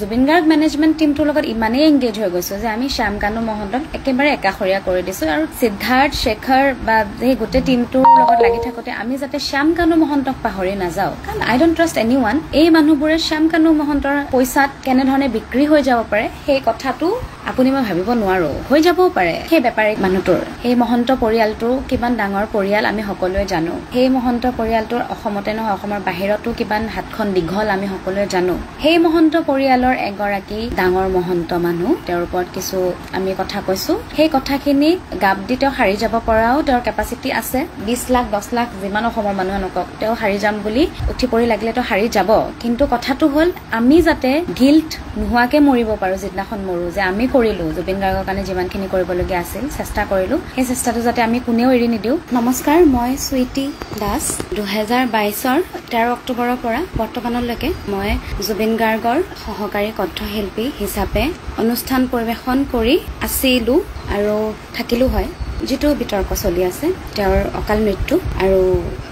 Zubeen Garg management টিমটোৰ লগত ইমানেই এংগেজ হৈ গৈছো যে আমি শ্যাম কানু মহন্তক একেবাৰে একাষৰীয়া কৰি দিছো আৰু সিদ্ধাৰ্থ শেখৰ বা এই গোটেই টিমটোৰ লগত লাগি থাকোতে আমি যাতে শ্যাম কানু মহন্তক পাহৰি নাযাওঁ কাৰণ আই ডোন্ট ট্ৰাষ্ট এনিওৱান এই মানুহবোৰে শ্যাম কানু মহন্তৰ পইচাত কেনেধৰণে বিক্ৰী হৈ যাব পাৰে সেই কথাটো আপুনি মই ভাবিব নোৱাৰো হৈ যাবও পাৰে সেই বেপাৰী মানুহটোৰ এই মহন্ত পৰিয়ালটো কিমান ডাঙৰ পৰিয়াল আমি সকলোৱে জানো সেই মহন্ত পৰিয়ালটোৰ অসমতে নহয় অসমৰ বাহিৰতো কিমান হাতখন দীঘল আমি সকলোৱে জানো সেই মহন্ত পৰিয়ালৰ এগৰাকী ডাঙৰ মহন্ত মানুহ তেওঁৰ ওপৰত কিছু আমি কথা কৈছো সেই কথাখিনি গাব দি তেওঁ হাৰি যাব পৰাও তেওঁৰ কেপাচিটি আছে 20 লাখ 10 লাখ যিমান অসমৰ মানুহ নকক তেওঁ হাৰি যাম বুলি উঠি পৰি লাগিলে তো হাৰি যাব কিন্তু কথাটো হল আমি যাতে গিল্ট নোহোৱাকে মৰিব পাৰো যিদিনাখন মৰো যে আমি কৰিলো জুবিন গাৰ্গৰ কাৰণে যিমানখিনি কৰিবলগীয়া আছিল চেষ্টা কৰিলো সেই চেষ্টাটো যাতে আমি কোনেও এৰি নিদিও নমস্কাৰ মই সুইটি দাস 2022 13 অক্টোবৰৰ পৰা বৰ্তমানলৈকে মই জুবিন গাৰ্গৰ সহকাৰী কণ্ঠশিল্পী হিচাপে অনুষ্ঠান পৰিবেশন কৰি আছিলো আৰু থাকিলো হয় যেটো বিতৰ্ক চলি আছে তেওঁৰ অকাল মৃত্যু আৰু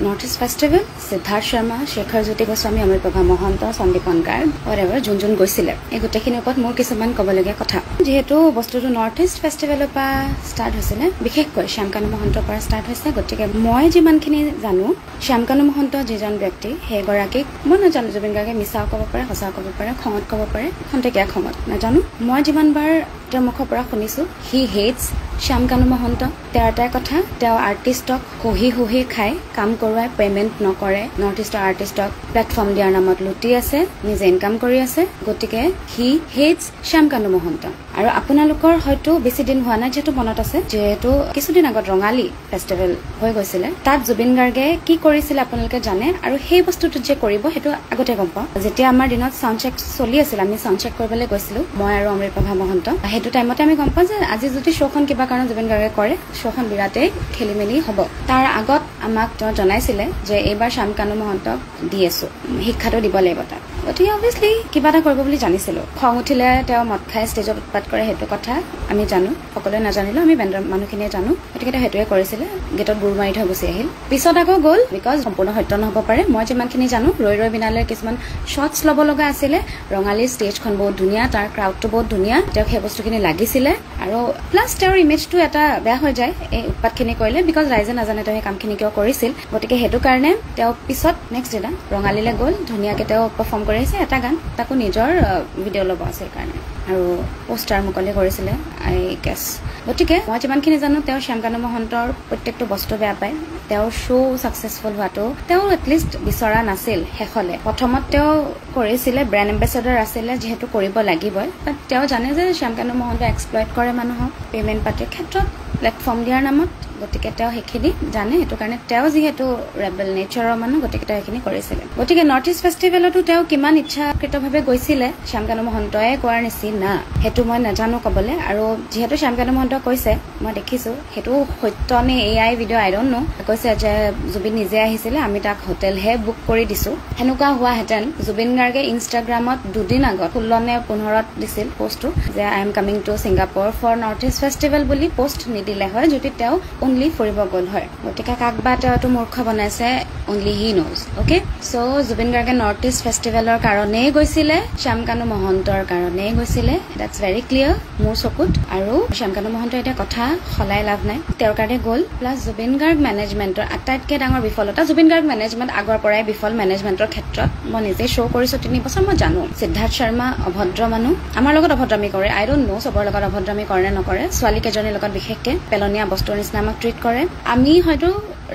north east festival Siddhartha Sharma Shekhar Jyoti Goswami Amrit Prabha Mahanta Sandipan Garg whatever যোন গৈছিলে এই গোটেইখিনিৰ ওপৰত মোৰ কিছুমান ক'বলগীয়া কথা যেহেতু বস্তুটো নৰ্থ ইষ্ট ফেষ্টিভেলৰ পৰা ষ্টাৰ্ট হৈছিলে বিশেষকৈ শ্যাম কানু মহন্তৰ পৰা ষ্টাৰ্ট হৈছে গতিকে মই যিমানখিনি জানো শ্যাম কানু মহন্ত যিজন ব্যক্তি সেইগৰাকীক মই নাজানো জুবিন গাৰ্গে মিছাও ক'ব পাৰে সঁচাও ক'ব পাৰে খঙত ক'ব পাৰে খন্তেকীয়া খঙত নাজানো মই যিমানবাৰ তেওঁৰ মুখৰ পৰা শুনিছো হি হেটছ শ্যাম কানু মহন্ত তেওঁৰ এটাই কথা তেওঁ আৰ্টিষ্টক হুহি খাই কাম কৰোৱাই পেমেণ্ট নকৰে নৰ্থ ইষ্টৰ আৰ্টিষ্টক প্লেটফৰ্ম দিয়াৰ নামত লুটি আছে নিজে ইনকাম কৰি আছে গতিকে হি হেটছ শ্যাম কানু মহন্ত আৰু আপোনালোকৰ হয়তো বেছি দিন হোৱা নাই যেহেতু মনত আছে যেহেতু কিছুদিন আগত ৰঙালী ফেষ্টিভেল হৈ গৈছিলে তাত জুবিন গাৰ্গে কি কৰিছিল আপোনালোকে জানে আৰু সেই বস্তুটো যে কৰিব সেইটো আগতে গম পাওঁ যেতিয়া আমাৰ দিনত সাউণ্ড চেক চলি আছিল আমি সাউণ্ড চেক কৰিবলৈ গৈছিলো মই আৰু অমৃত প্ৰভা মহন্ত সেইটো টাইমতে আমি গম পাওঁ যে আজি যদি শ্ব'খন কিবা কাৰণ জুবিন গাৰ্গে কৰে শ্ব'খন বিৰাটেই খেলিমেলি হ'ব তাৰ আগত আমাক তেওঁ জনাইছিলে যে এইবাৰ শ্যাম কানু মহন্তক দি আছো শিক্ষাটো দিব লাগিব তাক গতিকে অবভিয়াছলি কিবা এটা কৰিব বুলি জানিছিলো খং উঠিলে তেওঁ মদ খাই ষ্টেজত উৎপাত কৰে সেইটো কথা আমি জানো সকলোৱে নাজানিলো আমি বেণ্ডৰ মানুহখিনিয়ে জানো গতিকে তেওঁ সেইটোৱে কৰিছিলে গেটত বুৰ মাৰি থৈ গুচি আহিল পিছত আকৌ গ'ল বিকজ সম্পূৰ্ণ সত্য নহ'ব পাৰে মই যিমানখিনি জানো ৰৈ বিনালে কিছুমান শ্বটছ ল'ব লগা আছিলে ৰঙালীৰ ষ্টেজখন বহুত ধুনীয়া তাৰ ক্ৰাউডটো বহুত ধুনীয়া তেওঁক সেই বস্তুখিনি লাগিছিলে আৰু প্লাছ তেওঁৰ ইমেজটো এটা বেয়া হৈ যায় এই উৎপাতখিনি কৰিলে বিকজ ৰাইজে নাজানে তেওঁ সেই কামখিনি কিয় কৰিছিল গতিকে সেইটো কাৰণে তেওঁ পিছত নেক্সট দিনা ৰঙালীলৈ গ'ল ধুনীয়াকৈ তেওঁ পাৰফৰ্ম কৰি আহিছে এটা গান তাকো নিজৰ ভিডিঅ' ল'ব আছিল কাৰণে আৰু পোষ্টাৰ মুকলি কৰিছিলে আই গেছ গতিকে মই যিমানখিনি জানো তেওঁ শ্যাম কানু মহন্তৰ প্ৰত্যেকটো বস্তু বেয়া পায় তেওঁৰ শ্ব' ছাকচেছফুল হোৱাটো তেওঁ এটলিষ্ট বিচৰা নাছিল শেষলে প্ৰথমত তেওঁ কৰিছিলে ব্ৰেণ্ড এম্বেচাডাৰ আছিলে যিহেতু কৰিব লাগিবই বাট তেওঁ জানে যে শ্যাম কানু মহন্ত এক্সপ্লইট কৰে মানুহক পেমেণ্ট পাতিৰ ক্ষেত্ৰত প্লেটফৰ্ম দিয়াৰ নামত গতিকে তেওঁ সেইখিনি জানে সেইটো কাৰণে তেওঁ যিহেতু ৰেবেল নেচাৰৰ মানুহ গতিকে তেওঁ সেইখিনি কৰিছিলে গতিকে নৰ্থ ইষ্ট ফেষ্টিভেলতো তেওঁ কিমান ইচ্ছাকৃতভাৱে গৈছিলে শ্যাম কানু মহন্তই কোৱাৰ নিচিনা সেইটো মই নাজানো ক'বলৈ আৰু যিহেতু শ্যাম কানু মহন্ত কৈছে মই দেখিছো সেইটো সত্য নে AI video' I don't know কৈছে যে জুবিন নিজে আহিছিলে আমি তাক হোটেলহে বুক কৰি দিছো সেনেকুৱা হোৱাহেঁতেন জুবিন গাৰ্গে ইনষ্টাগ্ৰামত দুদিন আগত 16 নে 15ত দিছিল পষ্টটো যে I am coming to Singapore for North east festival বুলি পষ্ট নিদিলে হয় যদি তেওঁ অনলি ফুৰিব গ'ল হয় গতিকে কাক বা তেওঁটো মূৰ্খ বনাইছে only he knows okay so Zubeen গাৰ্গে নৰ্থ ইষ্ট ফেষ্টিভেলৰ কাৰণেই গৈছিলে শ্যাম কানু মহন্তৰ কাৰণেই গৈছিলে দ্যাটছ ভেৰি ক্লিয়াৰ মোৰ চকুত আৰু শ্যাম কানু মহন্তৰ এটা কথা সলাই লাভ নাই তেওঁৰ কাৰণে গ'ল প্লাছ জুবিন গাৰ্গ মেনেজমেণ্টৰ আটাইতকৈ ডাঙৰ বিফলতা জুবিন গাৰ্গ মেনেজমেণ্ট আগৰ পৰাই বিফল মেনেজমেণ্টৰ ক্ষেত্ৰত মই নিজে শ্ব' কৰিছো 3 বছৰ মই জানো সিদ্ধাৰ্থ শৰ্মা অভদ্ৰ মানুহ আমাৰ লগত অভদ্ৰামি কৰে আই ডোন্ট নো চবৰ লগত অভদ্ৰামি কৰে নে নকৰে ছোৱালী কেইজনীৰ লগত বিশেষকৈ পেলনীয়া বস্তুৰ নিচিনা আমাক ট্ৰিট কৰে আমি হয়তো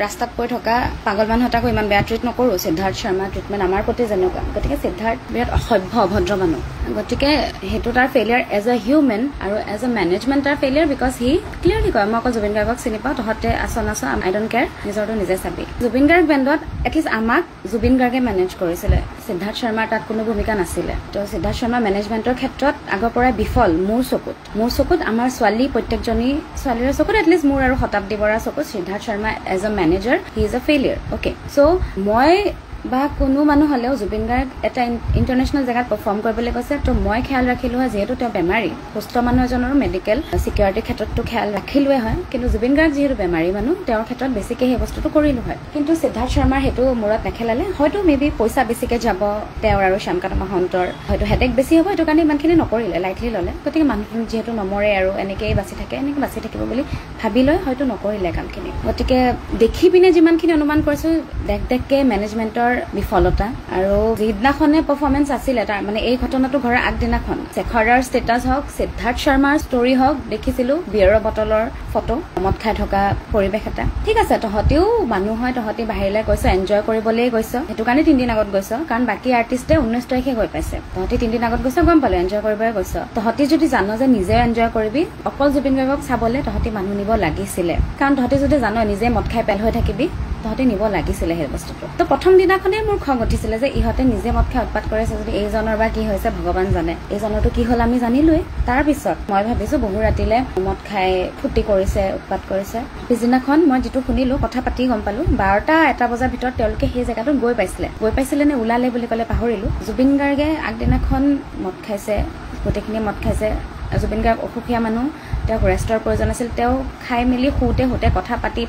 ৰাস্তাত পৰি থকা পাগল মানুহ এটাকো ইমান বেয়া ট্ৰিট নকৰো সিদ্ধাৰ্থ শৰ্মা ট্ৰিটমেণ্ট আমাৰ প্ৰতি যেনেকুৱা গতিকে সিদ্ধাৰ্থ বিৰাট অসভ্য অভদ্ৰ মানুহ গতিকে সেইটো তাৰ ফেইলিয়াৰ এজ এ হিউমেন আৰু এজ এ মেনেজমেণ্ট তাৰ ফেইলিয়াৰ বিকজ হি ক্লিয়াৰলি কয় মই অকল জুবিন গাৰ্গক চিনি পাওঁ তহঁতে আছ আই ডোন্ট কেয়াৰ নিজৰটো নিজে চাবি জুবিন গাৰ্গ বেণ্ডত এটলিষ্ট আমাক জুবিন গাৰ্গে মেনেজ কৰিছিলে সিদ্ধাৰ্থ শৰ্মাৰ তাত কোনো ভূমিকা নাছিলে তো সিদ্ধাৰ্থ শৰ্মা মেনেজমেণ্টৰ ক্ষেত্ৰত আগৰ পৰাই বিফল মোৰ চকুত আমাৰ ছোৱালী প্ৰত্যেকজনী ছোৱালীৰ চকুত এটলিষ্ট মোৰ আৰু শতাব্দী বৰাৰ চকুত Siddhartha Sharma as a manager he is a failure okay so' মই বা কোনো মানুহ হলেও জুবিন গাৰ্গ এটা ইণ্টাৰনেশ্যনেল জেগাত পাৰফৰ্ম কৰিবলৈ কৈছে তো মই খেয়াল ৰাখিলো হয় যিহেতু তেওঁ বেমাৰী সুস্থ মানুহ এজনৰ মেডিকেল চিকিউৰিটিৰ ক্ষেত্ৰতো খেয়াল ৰাখিলোৱে হয় কিন্তু জুবিন গাৰ্গ যিহেতু বেমাৰী মানুহ তেওঁৰ ক্ষেত্ৰত বেছিকে সেই বস্তুটো কৰিলো হয় কিন্তু সিদ্ধাৰ্থ শৰ্মাৰ সেইটো মূৰত নেখেলালে হয়তো মেবি পইচা বেছিকে যাব তেওঁৰ আৰু শ্যামকান্ত মহন্তৰ হয়তো হেডেক বেছি হ'ব সেইটো কাৰণে ইমানখিনি নকৰিলে লাইটলি ল'লে গতিকে মানুহখিনি যিহেতু নমৰে আৰু এনেকেই বাচি থাকে এনেকৈ বাচি থাকিব বুলি ভাবি লৈ হয়তো নকৰিলে কামখিনি গতিকে দেখি পিনে যিমানখিনি অনুমান কৰিছো দেখকে মেনেজমেণ্টৰ বিফলতা আৰু যিদিনাখনে পাৰফৰ্মেঞ্চ আছিলে তাৰ মানে এই ঘটনাটো ঘৰৰ আগদিনাখন শেখৰৰ ষ্টেটাছ হওক সিদ্ধাৰ্থ শৰ্মাৰ ষ্টৰি হওক দেখিছিলো বিয়েৰৰ বটলৰ ফটো মদ খাই থকা পৰিৱেশ এটা ঠিক আছে তহঁতিও মানুহ হয় তহঁতি বাহিৰলৈ গৈছ এনজয় কৰিবলৈ গৈছ সেইটো কাৰণে 3 দিন আগত গৈছ কাৰণ বাকী আৰ্টিষ্টে 19 তাৰিখে গৈ পাইছে তহঁতি 3 দিন আগত গৈছ গম পালো এনজয় কৰিবলৈ গৈছ তহঁতি যদি জানো যে নিজে এনজয় কৰিবি অকল জুবিন গাৰ্গক চাবলৈ তহঁতি মানুহ নিব লাগিছিলে কাৰণ তহঁতি যদি জানো নিজে মদ খাই পেল হৈ থাকিবি তহঁতি নিব লাগিছিলে সেই বস্তুটো তো প্ৰথম দিনাখনেই মোৰ খং উঠিছিলে যে ইহঁতে নিজে মদ খাই উৎপাত কৰিছে যদি এইজনৰ বা কি হৈছে ভগৱান জানে এইজনৰটো কি হ'ল আমি জানিলোৱে তাৰপিছত মই ভাবিছো বহু ৰাতিলে মদ খাই ফুটি কৰিছে উৎপাত কৰিছে পিছদিনাখন মই যিটো শুনিলো কথা পাতি গম পালো 12টা বজাৰ ভিতৰত তেওঁলোকে সেই জেগাটোত গৈ পাইছিলে নে ওলালে বুলি ক'লে পাহৰিলো জুবিন গাৰ্গে আগদিনাখন মদ খাইছে গোটেইখিনি মদ খাইছে জুবিন গাৰ্গ অসুখীয়া মানুহ তেওঁক ৰেষ্টৰ প্ৰয়োজন আছিল তেওঁ খাই মেলি শুতে কথা পাতি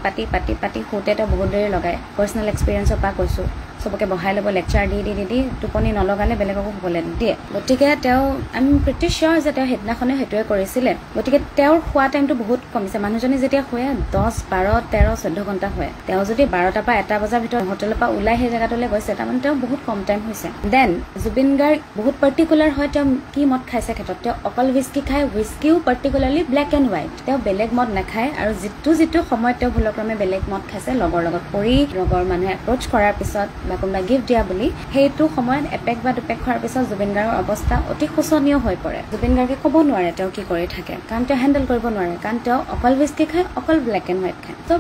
শুতে তেওঁ বহুত দেৰি লগায় পাৰ্চনেল এক্সপিৰিয়েঞ্চৰ পৰা কৈছো সবকে বহাই ল'ব লেকচাৰ দি টোপনি নলগালে বেলেগকো শুবলৈ নিদিয়ে গতিকে তেওঁ আমি প্ৰিটি চিয়ৰ যে তেওঁ সেইদিনাখনে সেইটোৱে কৰিছিলে গতিকে তেওঁৰ খোৱা টাইমটো বহুত কমিছে মানুহজনী যেতিয়া শুৱে 10, 12, 13, 14 ঘণ্টা শুৱে তেওঁ যদি 12টাৰ পৰা 1টা বজাৰ ভিতৰত হোটেলৰ পৰা ওলাই সেই জেগাটোলৈ গৈছে তাৰমানে তেওঁ বহুত কম টাইম হৈছে দেন জুবিন গাৰ্গ বহুত পাৰ্টিকুলাৰ হয় তেওঁ কি মদ খাইছে ক্ষেত্ৰত তেওঁ অকল হুইস্কি খায় হুইস্কিও পাৰ্টিকুলাৰলি ব্লেক এণ্ড হোৱাইট তেওঁ বেলেগ মদ নাখায় আৰু যিটো সময়ত তেওঁ ভুলক্ৰমে বেলেগ মদ খাইছে লগৰ লগত পৰি লগৰ মানুহে এপ্ৰ'চ কৰাৰ পিছত কোনোবা গিফ্ট দিয়া বুলি সেইটো সময়ত এপেক বা দুপেক খোৱাৰ পিছত জুবিন গাৰ্গৰ অৱস্থা অতি শোচনীয় হৈ পৰে জুবিন গাৰ্গে ক'ব নোৱাৰে তেওঁ কি কৰি থাকে কাৰণ তেওঁ হেণ্ডেল কৰিব নোৱাৰে কাৰণ তেওঁ অকল হুইস্কি খায় অকল ব্লেক এণ্ড হোৱাইট খায় তো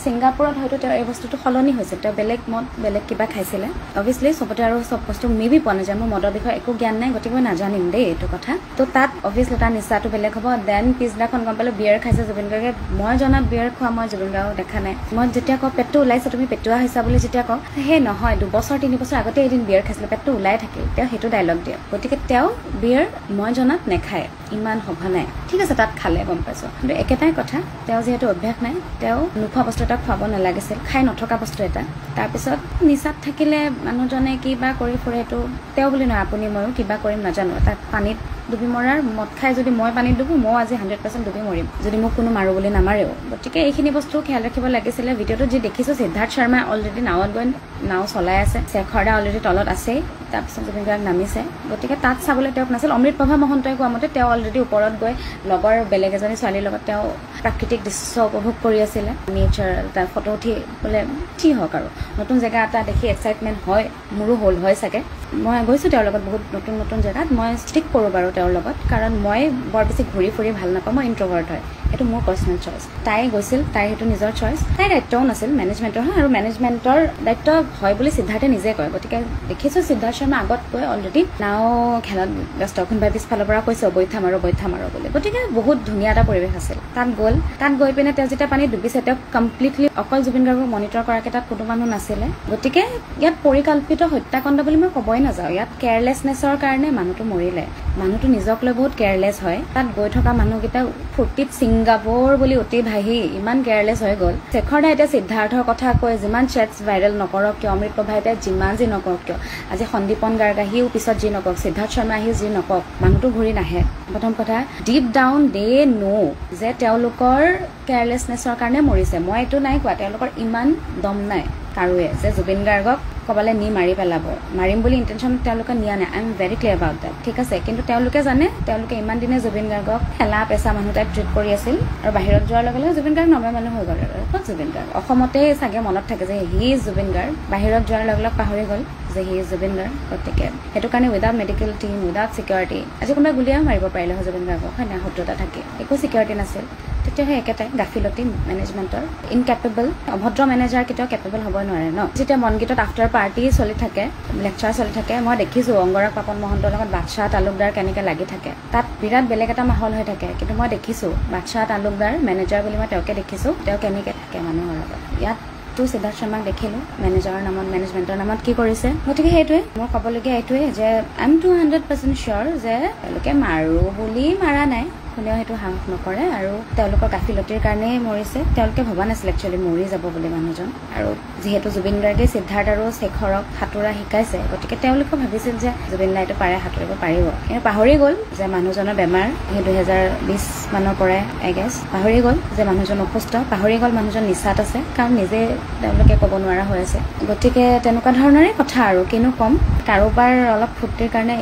ছিংগাপুৰত হয়তো তেওঁৰ এই বস্তুটো সলনি হৈছে তেওঁ বেলেগ মদ বেলেগ কিবা খাইছিলে অভিয়াছলি চবতে আৰু চব বস্তু মেবি পোৱা নাযায় মোৰ মদৰ বিষয়ে একো জ্ঞান নাই গতিকে মই নাজানিম দেই এইটো কথা তো তাত অভিয়াছলি তাৰ নিচাটো বেলেগ হ'ব দেন পিছদিনাখন গম পালো বিয়েৰ খাইছে জুবিন গাৰ্গে মই জনাত বিয়েৰ খোৱা মই জুবিন গাৰ্গক দেখা নাই মই যেতিয়া কওঁ পেটটো ওলাইছে তুমি পেটুৱা হৈছা বুলি যেতিয়া কওঁ সেই নহয় 2 বছৰ 3 বছৰ আগতে এদিন বিয়েৰ খাইছিলে পেটটো ওলাই থাকিল তেওঁ সেইটো ডায়লগ দিয়ে গতিকে তেওঁ বিয়েৰ মই জনাত নেখায় ইমান সঘনাই ঠিক আছে তাত খালে গম পাইছো কিন্তু একেটাই কথা তেওঁ যিহেতু অভ্যাস নাই তেওঁ নোখোৱা বস্তু এটা খুৱাব নালাগিছিল খাই নথকা বস্তু এটা তাৰপিছত নিচাত থাকিলে মানুহজনে কিবা কৰি ফুৰে সেইটো তেওঁ বুলি নহয় আপুনি ময়ো কিবা কৰিম নাজানো তাত পানীত ডুবি মৰাৰ মদ খাই যদি মই পানীত ডুবো মই আজি 100% ডুবি মৰিম যদি মোক কোনো মাৰো বুলি নামাৰেও গতিকে এইখিনি বস্তু খেয়াল ৰাখিব লাগিছিলে ভিডিঅ'টো যি দেখিছো সিদ্ধাৰ্থ শৰ্মা অলৰেডি নাৱত গৈ নাও চলাই আছে শেখৰদা অলৰেডি তলত আছেই তাৰপিছত জুবিন গাৰ্গ নামিছে গতিকে তাত চাবলৈ তেওঁক নাছিল অমৃতপ্ৰভা মহন্তই কোৱা মতে তেওঁ অলৰেডি ওপৰত গৈ লগৰ বেলেগ এজনী ছোৱালীৰ লগত তেওঁ প্ৰাকৃতিক দৃশ্য উপভোগ কৰি আছিলে নেচাৰ তাৰ ফটো উঠি বোলে কি হওক আৰু নতুন জেগা এটা দেখি এক্সাইটমেণ্ট হয় মোৰো হ'ল হয় চাগে মই গৈছোঁ তেওঁৰ লগত বহুত নতুন জেগাত মই ষ্টিক কৰোঁ বাৰু তেওঁৰ লগত কাৰণ মই বৰ বেছি ঘূৰি ফুৰি ভাল নাপাওঁ মই ইণ্ট্ৰভাৰ্ট হয় সেইটো মোৰ পাৰ্চনেল চইচ তাই গৈছিল তাই সেইটো নিজৰ চইচ তাইৰ দায়িত্বও নাছিল মেনেজমেণ্টৰ হয় আৰু মেনেজমেণ্টৰ দায়িত্ব হয় বুলি সিদ্ধাৰ্থে নিজে কয় গতিকে দেখিছোঁ সিদ্ধাৰ্থ শৰ্মা আগত গৈ অলৰেডি নাও খেলত ব্যস্ত কোনোবাই পিছফালৰ পৰা কৈছে বৈঠা মাৰো বুলি গতিকে বহুত ধুনীয়া এটা পৰিৱেশ আছিল তাত গৈ পিনে তেওঁ যেতিয়া পানীত ডুবিছে তেওঁক কমপ্লিটলি অকল জুবিন গাৰ্গক মনিটৰ কৰাকে তাত কোনো মানুহ নাছিলে গতিকে ইয়াত পৰিকল্পিত হত্যাকাণ্ড বুলি মই ক'বই নাযাওঁ ইয়াত কেয়াৰলেছনেছৰ কাৰণে মানুহটো মৰিলে মানুহটো নিজক লৈ বহুত কেয়াৰলেছ হয় তাত গৈ থকা মানুহকেইটা ফূৰ্তিত ছিংগাপুৰ বুলি অতি ভাহি ইমান কেয়াৰলেছ হৈ গ'ল শেখৰদাই এতিয়া সিদ্ধাৰ্থৰ কথা কৈ যিমান চেটছ ভাইৰেল নকৰক কিয় অমৃতপ্ৰভা এতিয়া যিমান যি নকৰক কিয় আজি সন্দীপন গাৰ্গ আহিও পিছত যি নকওক সিদ্ধাৰ্থ শৰ্মা আহিও যি নকওক মানুহটো ঘূৰি নাহে প্ৰথম কথা ডিপ ডাউন দে ন' যে তেওঁলোকৰ কেয়াৰলেছনেছৰ কাৰণে মৰিছে মই এইটো নাই কোৱা তেওঁলোকৰ ইমান দম নাই কাৰোৱে যে জুবিন গাৰ্গক ক'বালে নি মাৰি পেলাব মাৰিম বুলি ইণ্টেনশ্যন তেওঁলোকে নিয়া নাই I am very clear about that ঠিক আছে কিন্তু তেওঁলোকে জানে তেওঁলোকে ইমান দিনে জুবিন গাৰ্গক খেলা পেচা মানুহ টাইপ ট্ৰিট কৰি আছিল আৰু বাহিৰত যোৱাৰ লগে লগে জুবিন গাৰ্গ নৰ্মেল মানুহ হৈ গ'ল আৰু ক'ত জুবিন গাৰ্গ অসমতে চাগে মনত থাকে যে হি ইজ জুবিন গাৰ্গ বাহিৰত যোৱাৰ লগে লগে পাহৰি গ'ল যে হি ইজ জুবিন গাৰ্গ গতিকে সেইটো কাৰণে without medical team without security আজি কোনোবাই গুলিয়াও মাৰিব পাৰিলে হয় জুবিন গাৰ্গক হয় নাই শত্ৰুতা থাকে একো চিকিউৰিটি নাছিল তেতিয়া সেই একেটাই গাফিলতি মেনেজমেণ্টৰ ইনকেপেবল অভদ্ৰ মেনেজাৰ কেতিয়াও কেপেবল হ'ব নোৱাৰে ন যেতিয়া মনগীতত আফটাৰ পাৰ্টি চলি থাকে লেকচাৰ চলি থাকে মই দেখিছোঁ অংগৰাগ পাপন মহন্তৰ লগত বাদশাহ তালুকদাৰ কেনেকৈ লাগি থাকে তাত বিৰাট বেলেগ এটা মাহল হৈ থাকে কিন্তু মই দেখিছোঁ বাদশাহ তালুকদাৰ মেনেজাৰ বুলি মই তেওঁকে দেখিছোঁ তেওঁ কেনেকৈ থাকে মানুহৰ লগত ইয়াত টো সিদ্ধাৰ্থ শৰ্মাক দেখিলো মেনেজাৰৰ নামত মেনেজমেন্টৰ নামত কি কৰিছে গতিকে সেইটোৱে মোৰ ক'বলগীয়া এইটোৱে যে আই এম 200% চিয়ৰ যে তেওঁলোকে মাৰো বুলি মাৰা নাই কোনেও সেইটো সাহস নকৰে আৰু তেওঁলোকৰ গাফিলতিৰ কাৰণেই মৰিছে তেওঁলোকে ভবা নাছিল একচুৱেলি মৰি যাব বুলি মানুহজন আৰু যিহেতু জুবিন গাৰ্গে সিদ্ধাৰ্থ আৰু শেখৰক সাঁতোৰা শিকাইছে গতিকে তেওঁলোকে ভাবিছিল যে জুবিন দাইটো পাৰে সাঁতুৰিব পাৰিব কিন্তু পাহৰি গ'ল যে মানুহজনৰ বেমাৰ সেই 2020 মানৰ পৰাই আই গেছ পাহৰি গ'ল যে মানুহজন অসুস্থ পাহৰি গ'ল মানুহজন নিচাত আছে কাৰণ নিজে তেওঁলোকে ক'ব নোৱাৰা হৈ আছে গতিকে তেনেকুৱা ধৰণৰে কথা আৰু কিনো কম কাৰোবাৰ অলপ ফূৰ্তিৰ কাৰণে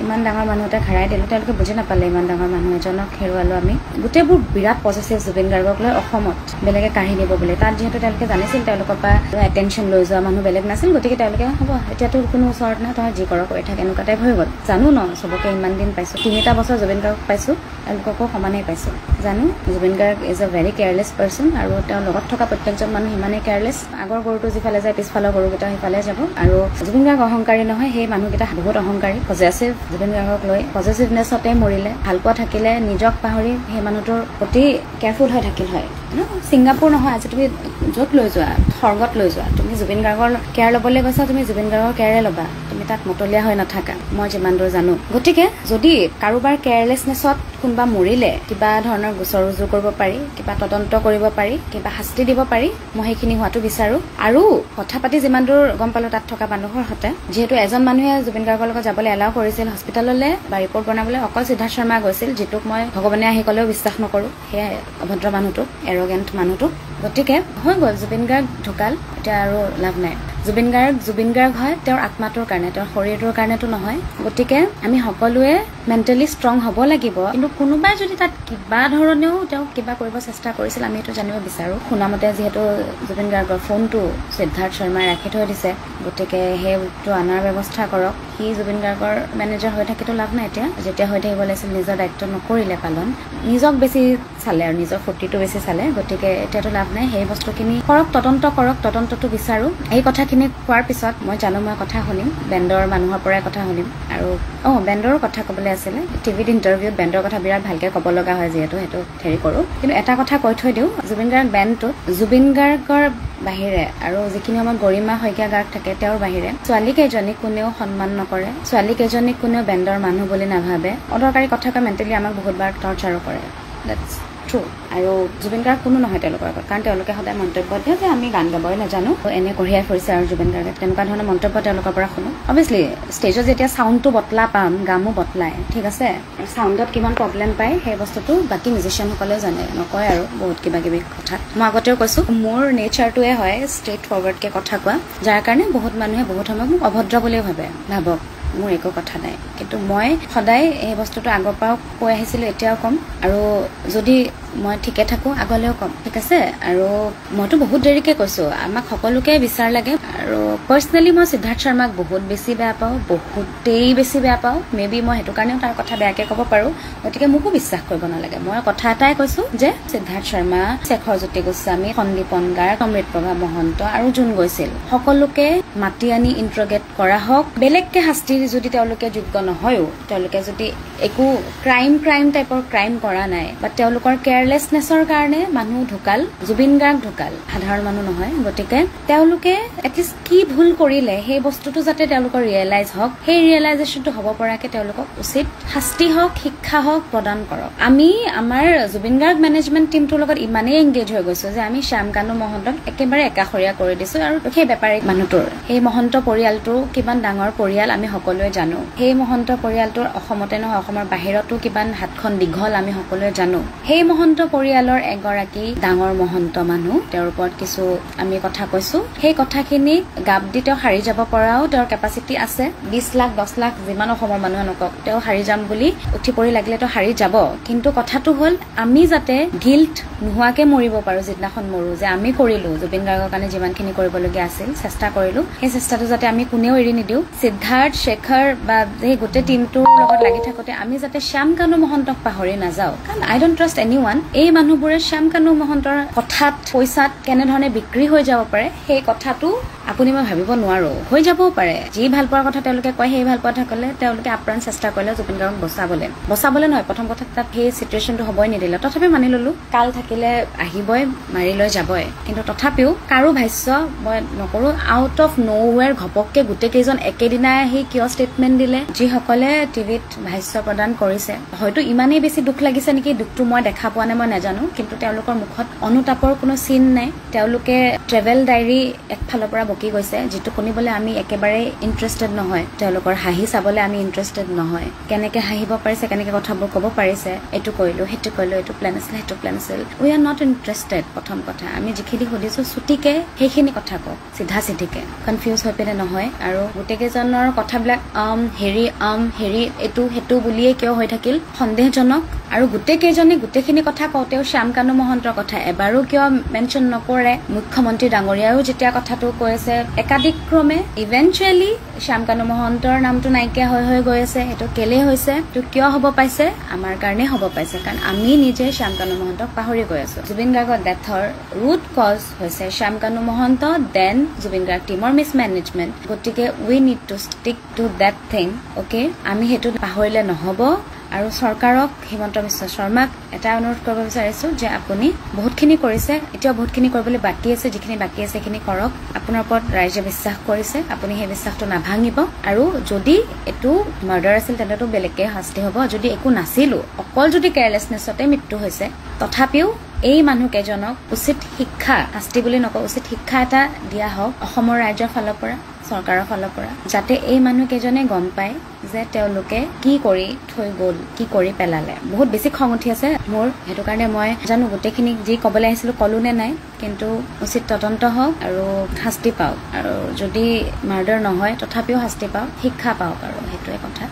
ইমান ডাঙৰ মানুহ এটা হেৰাই দিলো তেওঁলোকে বুজি নাপালে ইমান ডাঙৰ মানুহ এজনক হেৰুৱালো আমি গোটেইবোৰ বিৰাট পজিটিভ জুবিন গাৰ্গক লৈ অসমত বেলেগে কাঢ়ি দিব বুলি তাত যিহেতু তেওঁলোকে জানিছিল তেওঁলোকৰ পৰা এটেনশ্যন লৈ যোৱা মানুহ বেলেগ নাছিল গতিকে তেওঁলোকে হ'ব এতিয়াতো কোনো ওচৰত নাই তই যি কৰ কৰি থাক এনেকুৱা টাইপ হৈ গ'ল জানো ন চবকে ইমান দিন পাইছো 3টা বছৰ জুবিন গাৰ্গক পাইছো তেওঁলোককো সমানেই পাইছো জানো Zubeen Garg is a very careless person আৰু তেওঁৰ লগত থকা প্ৰত্যেকজন মানুহ ইমানেই কেয়াৰলেছ আগৰ গৰুটো যিফালে যায় পিছফালৰ গৰুকেইটা সিফালে যাব আৰু জুবিন গাৰ্গ অহংকাৰী নহয় সেই মানুহকেইটা বহুত অহংকাৰী পজেচিভ জুবিন গাৰ্গক লৈ পজিটিভনেছতে মৰিলে ভাল পোৱা থাকিলে নিজক পাহৰি সেই মানুহটোৰ প্ৰতি কেয়াৰফুল হৈ থাকিল হয় ছিংগাপুৰ নহয় আজি তুমি য'ত লৈ যোৱা স্বৰ্গত লৈ যোৱা তুমি জুবিন গাৰ্গৰ কেয়াৰ ল'বলৈ গৈছা তুমি জুবিন গাৰ্গৰ কেয়াৰে ল'বা তুমি তাত মতলীয়া হৈ নাথাকা মই যিমান দূৰ জানো গতিকে যদি কাৰোবাৰ কেয়াৰলেছনেছত কোনোবা মৰিলে কিবা ধৰণৰ গোচৰ ৰুজু কৰিব পাৰি কিবা তদন্ত কৰিব পাৰি কিবা শাস্তি দিব পাৰি মই সেইখিনি হোৱাটো বিচাৰো আৰু কথা পাতি যিমান দূৰ গম পালো তাত থকা মানুহৰ সতে যিহেতু এজন মানুহে জুবিন গাৰ্গৰ লগত যাবলৈ এলাও কৰিছিল হস্পিটেললৈ বা ৰিপৰ্ট বনাবলৈ অকল সিদ্ধাৰ্থ শৰ্মা গৈছিল যিটোক মই ভগৱানে আহি ক'লেও বিশ্বাস নকৰো সেয়াই অভদ্ৰ মানুহটো এৰগেণ্ট মানুহটো গতিকে হৈ গ'ল জুবিন গাৰ্গ ঢুকাল এতিয়া আৰু লাভ নাই জুবিন গাৰ্গ হয় তেওঁৰ আত্মাটোৰ কাৰণে তেওঁৰ শৰীৰটোৰ কাৰণেতো নহয় গতিকে আমি সকলোৱে মেণ্টেলি ষ্ট্ৰং হ'ব লাগিব কিন্তু কোনোবাই যদি তাত কিবা ধৰণেও তেওঁ কিবা কৰিব চেষ্টা কৰিছিল আমি এইটো জানিব বিচাৰো শুনামতে যিহেতু জুবিন গাৰ্গৰ ফোনটো সিদ্ধাৰ্থ শৰ্মাই ৰাখি থৈ দিছে গতিকে সেইটো অনাৰ ব্যৱস্থা কৰক সি জুবিন গাৰ্গৰ মেনেজাৰ হৈ থাকিতো লাভ নাই এতিয়া যেতিয়া হৈ থাকিব লাগিছিল নিজৰ দায়িত্ব নকৰিলে পালন নিজক বেছি চালে আৰু নিজৰ ফূৰ্তিটো বেছি চালে গতিকে এতিয়াতো লাভ নাই সেই বস্তুখিনি কৰক তদন্ত কৰক তদন্তটো বিচাৰো এই কথাখিনি কোৱাৰ পিছত মই জানো মই কথা শুনিম বেণ্ডৰ মানুহৰ পৰাই কথা শুনিম আৰু বেণ্ডৰ কথা ক'বলৈ আছিলে টিভিত ইণ্টাৰভিউত বেণ্ডৰ কথা বিৰাট ভালকে ক'ব লগা হয় যিহেতু সেইটো হেৰি কৰো কিন্তু এটা কথা কৈ থৈ দিওঁ জুবিন গাৰ্গ বেণ্ডটোত জুবিন গাৰ্গৰ বাহিৰে আৰু যিখিনি সময়ত গৰিমা শইকীয়া গাৰ্গ থাকে তেওঁৰ বাহিৰে ছোৱালী কেইজনীক কোনেও সন্মান নকৰে ছোৱালী কেইজনীক কোনেও বেণ্ডৰ মানুহ বুলি নাভাবে অদৰকাৰী কথা কৈ মেণ্টেলি আমাক বহুতবাৰ টৰ্চাৰো কৰে দ্যাটছ ট্ৰু আৰু জুবিন গাৰ্গ কোনো নহয় তেওঁলোকৰ আগত কাৰণ তেওঁলোকে সদায় মন্তব্য দিয়ে যে আমি গান গাবই নাজানো এনে কঢ়িয়াই ফুৰিছে আৰু জুবিন গাৰ্গে তেনেকুৱা ধৰণৰ মন্তব্য তেওঁলোকৰ পৰা শুনো অভিয়াছলি ষ্টেজত যেতিয়া চাউণ্ডটো বটলা পাম গামো বটলাই ঠিক আছে চাউণ্ডত কিমান প্ৰব্লেম পায় সেই বস্তুটো বাকী মিউজিচিয়ানসকলেও জানে নকয় আৰু বহুত কিবা কিবি কথা মই আগতেও কৈছো মোৰ নেচাৰটোৱে হয় ষ্ট্ৰেইট ফৰৱাৰ্ডকে কথা কোৱা যাৰ কাৰণে বহুত মানুহে বহুত সময় মোক অভদ্ৰ বুলিও ভাবক মোৰ একো কথা নাই কিন্তু মই সদায় এই বস্তুটো আগৰ পৰাও কৈ আহিছিলো এতিয়াও কম আৰু যদি মই ঠিকে থাকো আগলৈও কম ঠিক আছে আৰু মইতো বহুত দেৰিকে কৈছো আমাক সকলোকে বিচাৰ লাগে আৰু পাৰ্চনেলি মই সিদ্ধাৰ্থ শৰ্মাক বহুত বেছি বেয়া পাওঁ বহুতেই বেছি বেয়া পাওঁ মেবি মই সেইটো কাৰণেও তাৰ কথা বেয়াকে ক'ব পাৰো গতিকে মোকো বিশ্বাস কৰিব নালাগে মই কথা এটাই কৈছো যে সিদ্ধাৰ্থ শৰ্মা শেখৰ জ্যোতি গোস্বামী সন্দীপন গাৰ্গ অমৃতপ্ৰভা মহন্ত আৰু যোন গৈছিল সকলোকে মাতি আনি ইন্ট্ৰগেট কৰা হওক বেলেগকে শাস্তি যদি তেওঁলোকে যোগ্য নহয়ও তেওঁলোকে যদি একো ক্ৰাইম টাইপৰ ক্ৰাইম কৰা নাই বা তেওঁলোকৰ কেয়াৰলেছনেছৰ কাৰণে মানুহ ঢুকাল জুবিন গাৰ্গ ঢুকাল সাধাৰণ মানুহ নহয় গতিকে তেওঁলোকে এটলিষ্ট কি ভুল কৰিলে সেই বস্তুটো যাতে তেওঁলোকৰ ৰিয়েলাইজ হওক সেই ৰিয়েলাইজেশ্যনটো হ'ব পৰাকে তেওঁলোকক উচিত শাস্তি হওক শিক্ষা হওক প্ৰদান কৰক আমি আমাৰ জুবিন গাৰ্গ মেনেজমেণ্ট টিমটোৰ লগত ইমানেই এংগেজ হৈ গৈছো যে আমি শ্যাম কানু মহন্তক একেবাৰে একাষৰীয়া কৰি দিছো আৰু সেই বেপাৰী মানুহটোৰ সেই মহন্ত পৰিয়ালটো কিমান ডাঙৰ পৰিয়াল আমি সকলোৱে জানো সেই মহন্ত পৰিয়ালটোৰ অসমতে নহয় অসমৰ বাহিৰতো কিমান হাতখন দীঘল আমি সকলোৱে জানো সেই মহন্ত পৰিয়ালৰ এগৰাকী ডাঙৰ মহন্ত মানুহ তেওঁৰ ওপৰত কিছু আমি কথা কৈছো সেই কথাখিনি গাপ দি তেওঁ হাৰি যাব পৰাও তেওঁৰ কেপাচিটি আছে 20 লাখ 10 লাখ যিমান অসমৰ মানুহে নকক তেওঁ হাৰি যাম বুলি উঠি পৰি লাগিলে তেওঁ হাৰি যাব কিন্তু কথাটো হ'ল আমি যাতে গিল্ট নোহোৱাকে মৰিব পাৰো যিদিনাখন মৰো যে আমি কৰিলো জুবিন গাৰ্গৰ কাৰণে যিমানখিনি কৰিবলগীয়া আছিল চেষ্টা কৰিলো সেই চেষ্টাটো যাতে আমি কোনেও এৰি নিদিও সিদ্ধাৰ্থ শেখৰ বা এই গোটেই টিমটোৰ লগত লাগি থাকোতে আমি যাতে শ্যাম কানু মহন্তক পাহৰি নাযাওঁ কাৰণ আই ডোন্ট ট্ৰাষ্ট এনিৱান এই মানুহবোৰে শ্যাম কানু মহন্তৰ কথাত পইচাত কেনেধৰণে বিক্ৰী হৈ যাব পাৰে সেই কথাটো আপুনি মই ভাবিব নোৱাৰো হৈ যাবও পাৰে যি ভাল পোৱাৰ কথা তেওঁলোকে কয় সেই ভাল পোৱা থাকলে তেওঁলোকে আপ্ৰাণ চেষ্টা কৰিলে জুবিন গাৰ্গক বচাবলে নহয় প্ৰথম কথা তাত সেই সিচুৱেশ্যনটো হ'বই নিদিলে তথাপি মানি ললো কাল থাকিলে আহিবই মাৰি লৈ যাবই কিন্তু তথাপিও কাৰো ভাষ্য মই নকৰো আউট অফ ন'ৱেৰ ঘপককে গোটেই কেইজন একেদিনাই আহি কিয় ষ্টেটমেণ্ট দিলে যিসকলে টিভিত ভাষ্য প্ৰদান কৰিছে হয়তো ইমানেই বেছি দুখ লাগিছে নেকি দুখটো মই দেখা পোৱা নাই মই নাজানো কিন্তু তেওঁলোকৰ মুখত অনুতাপৰ কোনো চিন নাই তেওঁলোকে ট্ৰেভেল ডায়েৰী একফালৰ পৰা বকি গৈছে যিটো শুনিবলৈ আমি একেবাৰে ইণ্টাৰেষ্টেড নহয় তেওঁলোকৰ হাঁহি চাবলৈ আমি ইণ্টাৰেষ্টেড নহয় কেনেকে হাঁহিব পাৰিছে কেনেকে কথাবোৰ ক'ব পাৰিছে এইটো কৰিলো সেইটো কৰিলো এইটো প্লেন আছিল সেইটো প্লেন আছিল উই আৰ নট ইণ্টাৰেষ্টেড প্ৰথম কথা আমি যিখিনি সুধিছো ছুটিকে সেইখিনি কথা কওক চিধা চিধিকে কনফিউজ হৈ পেলাই নহয় আৰু গোটেইকেইজনৰ কথাবিলাক হেৰি এইটো সেইটো বুলিয়ে কিয় হৈ থাকিল সন্দেহজনক আৰু গোটেইকেইজনে গোটেইখিনি কথা কওঁতেও শ্যাম কানু মহন্তৰ কথা এবাৰো কিয় মেনশ্যন নকৰে মুখ্যমন্ত্ৰী ডাঙৰীয়াও যেতিয়া কথাটো কৈছে একাধিক্ৰমে ইভেঞ্চুৱেলি শ্যাম কানু মহন্তৰ নামটো নাইকিয়া হৈ গৈ আছে এইটো কেলে হৈছে এইটো কিয় হ'ব পাইছে আমাৰ কাৰণে হ'ব পাইছে কাৰণ আমি নিজে শ্যাম কানু মহন্তক পাহৰি গৈ আছো জুবিন গাৰ্গৰ ডেথৰ ৰুট কজ হৈছে শ্যাম কানু মহন্ত দেন জুবিন গাৰ্গ টিমৰ মিছমেনেজমেণ্ট গতিকে we need to stick to that thing okay আমি সেইটো পাহৰিলে নহ'ব আৰু চৰকাৰক হিমন্ত বিশ্ব শৰ্মাক এটা অনুৰোধ কৰিব বিচাৰিছো যে আপুনি বহুতখিনি কৰিছে এতিয়া বহুতখিনি কৰিবলৈ বাকী আছে যিখিনি বাকী আছে সেইখিনি কৰক আপোনাৰ ওপৰত ৰাইজে বিশ্বাস কৰিছে আপুনি সেই বিশ্বাসটো নাভাঙিব আৰু যদি এইটো মাৰ্ডাৰ আছিল তেন্তেতো বেলেগকে শাস্তি হ'ব যদি একো নাছিলো অকল যদি কেয়াৰলেছনেছতে মৃত্যু হৈছে তথাপিও এই মানুহকেইজনক উচিত শিক্ষা শাস্তি বুলি নকওঁ উচিত শিক্ষা এটা দিয়া হওক অসমৰ ৰাইজৰ ফালৰ পৰা চৰকাৰৰ ফালৰ পৰা যাতে এই মানুহকেইজনে গম পায় যে তেওঁলোকে কি কৰি থৈ গ'ল কি কৰি পেলালে বহুত বেছি খং উঠি আছে মোৰ সেইটো কাৰণে মই জানো গোটেইখিনি যি ক'বলৈ আহিছিলো ক'লো নে নাই কিন্তু উচিত তদন্ত হওক আৰু শাস্তি পাওক আৰু যদি মাৰ্ডাৰ নহয় তথাপিও শাস্তি পাওক শিক্ষা পাওক আৰু সেইটোৱে কথা